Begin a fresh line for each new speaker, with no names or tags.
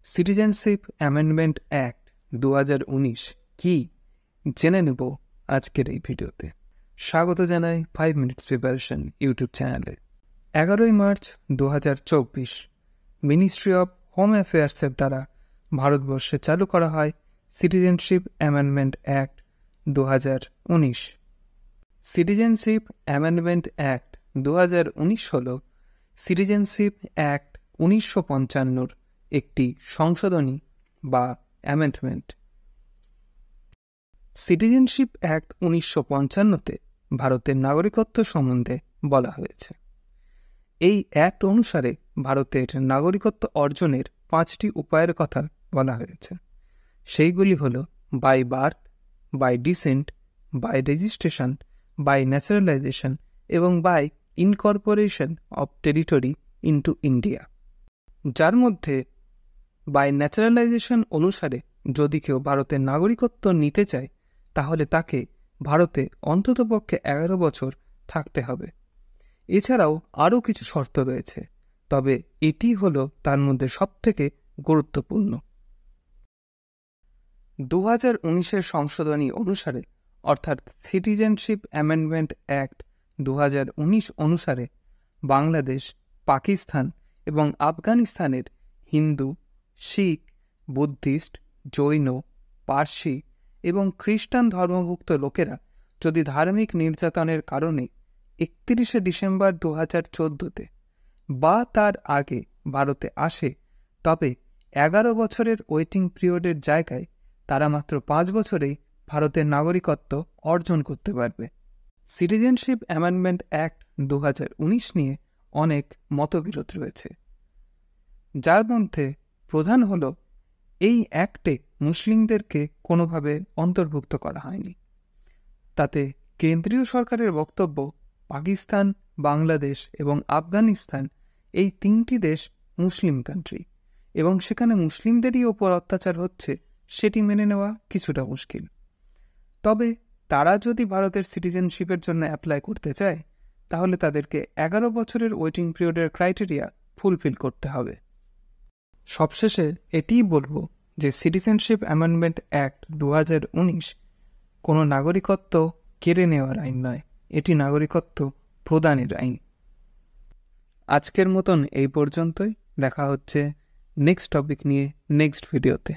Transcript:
Citizenship amendment act 2019 কি জেনে নেব আজকের এই ভিডিওতে। স্বাগত জানাই 5 মিনিটস প্রিপারেশন ইউটিউব চ্যানেলে। 11 মার্চ 2024 মিনিস্ট্রি অফ হোম অ্যাফেয়ার্সের দ্বারা ভারতবর্ষে চালু করা হয় citizenship amendment act 2019। Citizenship amendment act 2019 হল সিটিজেনশিপ অ্যাক্ট 1955 একটি সংশোধনী বা অ্যামেন্ডমেন্ট। সিটিজেনশিপ অ্যাক্ট 1955-তে ভারতের নাগরিকত্ব সম্বন্ধে বলা হয়েছে। এই অ্যাক্ট অনুসারে ভারতের নাগরিকত্ব অর্জনের 5টি উপায়ের কথা বলা হয়েছে। সেইগুলি হল by birth, by descent, by registration, by naturalisation এবং by incorporation of territory into India. যার মধ্যে বাই ন্যাচারালাইজেশন অনুসারে যদি কেউ ভারতের নাগরিকত্ব নিতে চায় তাহলে তাকে ভারতে অন্ততপক্ষে 11 বছর থাকতে হবে। এছাড়াও আরও কিছু শর্ত রয়েছে, তবে এটি হলো তার মধ্যে সবথেকে গুরুত্বপূর্ণ। 2019-এর সংশোধনী অনুসারে অর্থাৎ সিটিজেনশিপ অ্যামেন্ডমেন্ট অ্যাক্ট 2019 অনুসারে বাংলাদেশ, পাকিস্তান এবং আফগানিস্তানের হিন্দু, শিখ, বুদ্ধিস্ট, জৈন, পার্সি এবং খ্রিস্টান ধর্মভুক্ত লোকেরা যদি ধার্মিক নির্যাতনের কারণে 31শে ডিসেম্বর 2014-তে বা তার আগে ভারতে আসে, তবে 11 বছরের ওয়েটিং পিরিয়ডের জায়গায় তারা মাত্র 5 বছরেই ভারতের নাগরিকত্ব অর্জন করতে পারবে। সিটিজেনশিপ অ্যামেন্ডমেন্ট অ্যাক্ট 2019 নিয়ে অনেক মতবিরোধ রয়েছে, যার মধ্যে প্রধান হল এই অ্যাক্টে মুসলিমদেরকে কোনোভাবে অন্তর্ভুক্ত করা হয়নি। তাতে কেন্দ্রীয় সরকারের বক্তব্য পাকিস্তান, বাংলাদেশ এবং আফগানিস্তান এই 3টি দেশ মুসলিম কান্ট্রি এবং সেখানে মুসলিমদেরই ওপর অত্যাচার হচ্ছে, সেটি মেনে নেওয়া কিছুটা মুশকিল। তবে তারা যদি ভারতের সিটিজেনশিপের জন্য অ্যাপ্লাই করতে চায় তাহলে তাদেরকে 11 বছরের ওয়েটিং পিরিয়ডের ক্রাইটেরিয়া ফুলফিল করতে হবে। সবশেষে এটিই বলবো যে সিটিজেনশিপ অ্যামেন্ডমেন্ট অ্যাক্ট 2019 কোনো নাগরিকত্ব কেড়ে নেওয়ার আইন নয়, এটি নাগরিকত্ব প্রদানের আইন। আজকের মতন এই পর্যন্তই। দেখা হচ্ছে নেক্সট টপিক নিয়ে নেক্সট ভিডিওতে।